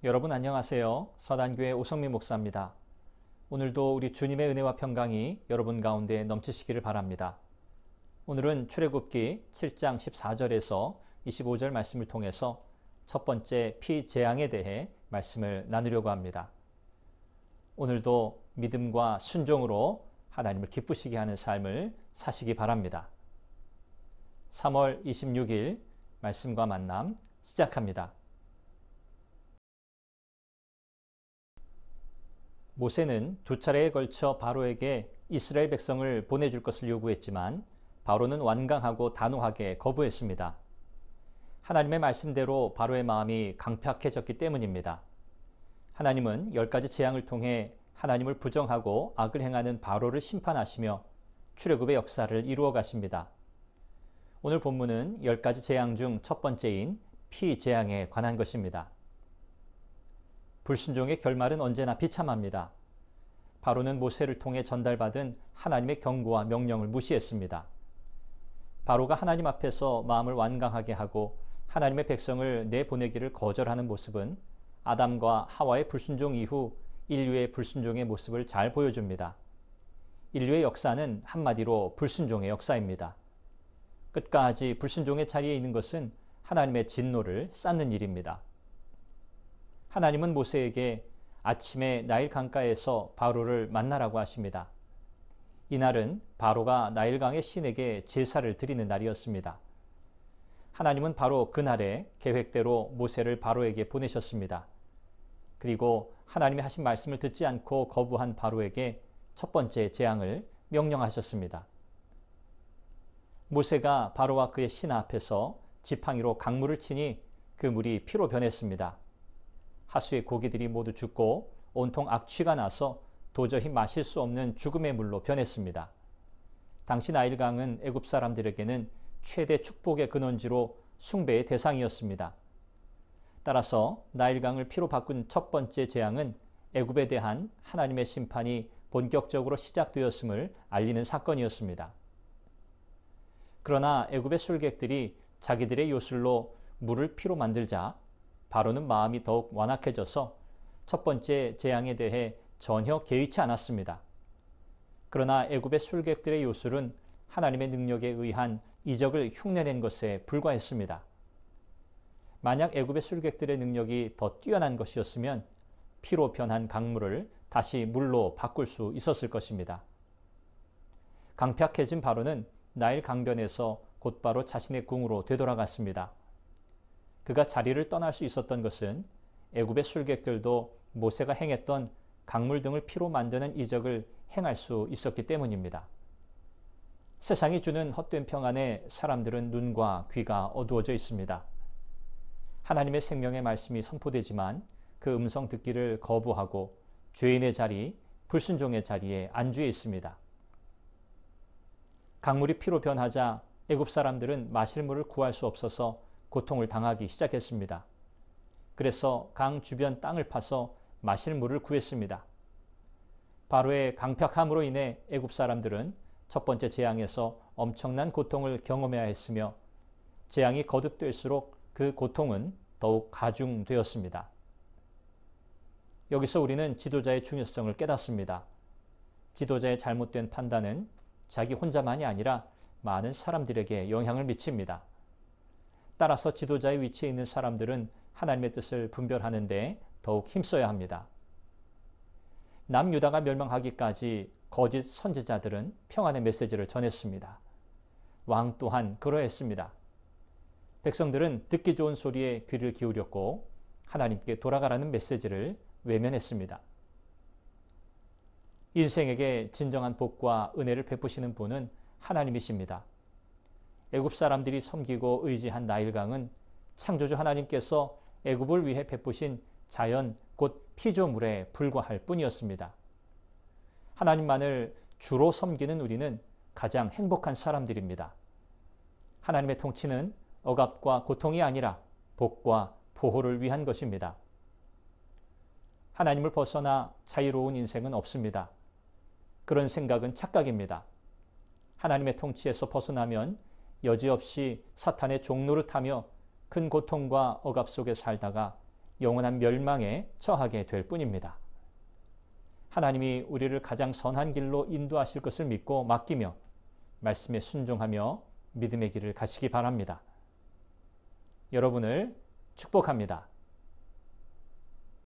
여러분 안녕하세요. 서단교회 오성민 목사입니다. 오늘도 우리 주님의 은혜와 평강이 여러분 가운데 넘치시기를 바랍니다. 오늘은 출애굽기 7장 14절에서 25절 말씀을 통해서 첫 번째 피재앙에 대해 말씀을 나누려고 합니다. 오늘도 믿음과 순종으로 하나님을 기쁘시게 하는 삶을 사시기 바랍니다. 3월 26일 말씀과 만남 시작합니다. 모세는 두 차례에 걸쳐 바로에게 이스라엘 백성을 보내줄 것을 요구했지만 바로는 완강하고 단호하게 거부했습니다. 하나님의 말씀대로 바로의 마음이 강팍해졌기 때문입니다. 하나님은 10가지 재앙을 통해 하나님을 부정하고 악을 행하는 바로를 심판하시며 출애굽의 역사를 이루어 가십니다. 오늘 본문은 10가지 재앙 중 첫 번째인 피재앙에 관한 것입니다. 불순종의 결말은 언제나 비참합니다. 바로는 모세를 통해 전달받은 하나님의 경고와 명령을 무시했습니다. 바로가 하나님 앞에서 마음을 완강하게 하고 하나님의 백성을 내보내기를 거절하는 모습은 아담과 하와의 불순종 이후 인류의 불순종의 모습을 잘 보여줍니다. 인류의 역사는 한마디로 불순종의 역사입니다. 끝까지 불순종의 자리에 있는 것은 하나님의 진노를 쌓는 일입니다. 하나님은 모세에게 아침에 나일 강가에서 바로를 만나라고 하십니다. 이날은 바로가 나일강의 신에게 제사를 드리는 날이었습니다. 하나님은 바로 그날에 계획대로 모세를 바로에게 보내셨습니다. 그리고 하나님이 하신 말씀을 듣지 않고 거부한 바로에게 첫 번째 재앙을 명령하셨습니다. 모세가 바로와 그의 신하 앞에서 지팡이로 강물을 치니 그 물이 피로 변했습니다. 하수의 고기들이 모두 죽고 온통 악취가 나서 도저히 마실 수 없는 죽음의 물로 변했습니다. 당시 나일강은 애굽 사람들에게는 최대 축복의 근원지로 숭배의 대상이었습니다. 따라서 나일강을 피로 바꾼 첫 번째 재앙은 애굽에 대한 하나님의 심판이 본격적으로 시작되었음을 알리는 사건이었습니다. 그러나 애굽의 술객들이 자기들의 요술로 물을 피로 만들자 바로는 마음이 더욱 완악해져서 첫 번째 재앙에 대해 전혀 개의치 않았습니다. 그러나 애굽의 술객들의 요술은 하나님의 능력에 의한 이적을 흉내낸 것에 불과했습니다. 만약 애굽의 술객들의 능력이 더 뛰어난 것이었으면 피로 변한 강물을 다시 물로 바꿀 수 있었을 것입니다. 강팍해진 바로는 나일 강변에서 곧바로 자신의 궁으로 되돌아갔습니다. 그가 자리를 떠날 수 있었던 것은 애굽의 술객들도 모세가 행했던 강물 등을 피로 만드는 이적을 행할 수 있었기 때문입니다. 세상이 주는 헛된 평안에 사람들은 눈과 귀가 어두워져 있습니다. 하나님의 생명의 말씀이 선포되지만 그 음성 듣기를 거부하고 죄인의 자리, 불순종의 자리에 안주해 있습니다. 강물이 피로 변하자 애굽 사람들은 마실 물을 구할 수 없어서 고통을 당하기 시작했습니다. 그래서 강 주변 땅을 파서 마실 물을 구했습니다. 바로의 강팍함으로 인해 애굽 사람들은 첫 번째 재앙에서 엄청난 고통을 경험해야 했으며 재앙이 거듭될수록 그 고통은 더욱 가중되었습니다. 여기서 우리는 지도자의 중요성을 깨닫습니다. 지도자의 잘못된 판단은 자기 혼자만이 아니라 많은 사람들에게 영향을 미칩니다. 따라서 지도자의 위치에 있는 사람들은 하나님의 뜻을 분별하는 데 더욱 힘써야 합니다. 남유다가 멸망하기까지 거짓 선지자들은 평안의 메시지를 전했습니다. 왕 또한 그러했습니다. 백성들은 듣기 좋은 소리에 귀를 기울였고 하나님께 돌아가라는 메시지를 외면했습니다. 인생에게 진정한 복과 은혜를 베푸시는 분은 하나님이십니다. 애굽 사람들이 섬기고 의지한 나일강은 창조주 하나님께서 애굽을 위해 베푸신 자연 곧 피조물에 불과할 뿐이었습니다. 하나님만을 주로 섬기는 우리는 가장 행복한 사람들입니다. 하나님의 통치는 억압과 고통이 아니라 복과 보호를 위한 것입니다. 하나님을 벗어나 자유로운 인생은 없습니다. 그런 생각은 착각입니다. 하나님의 통치에서 벗어나면 여지없이 사탄의 종노릇하며 큰 고통과 억압 속에 살다가 영원한 멸망에 처하게 될 뿐입니다. 하나님이 우리를 가장 선한 길로 인도하실 것을 믿고 맡기며 말씀에 순종하며 믿음의 길을 가시기 바랍니다. 여러분을 축복합니다.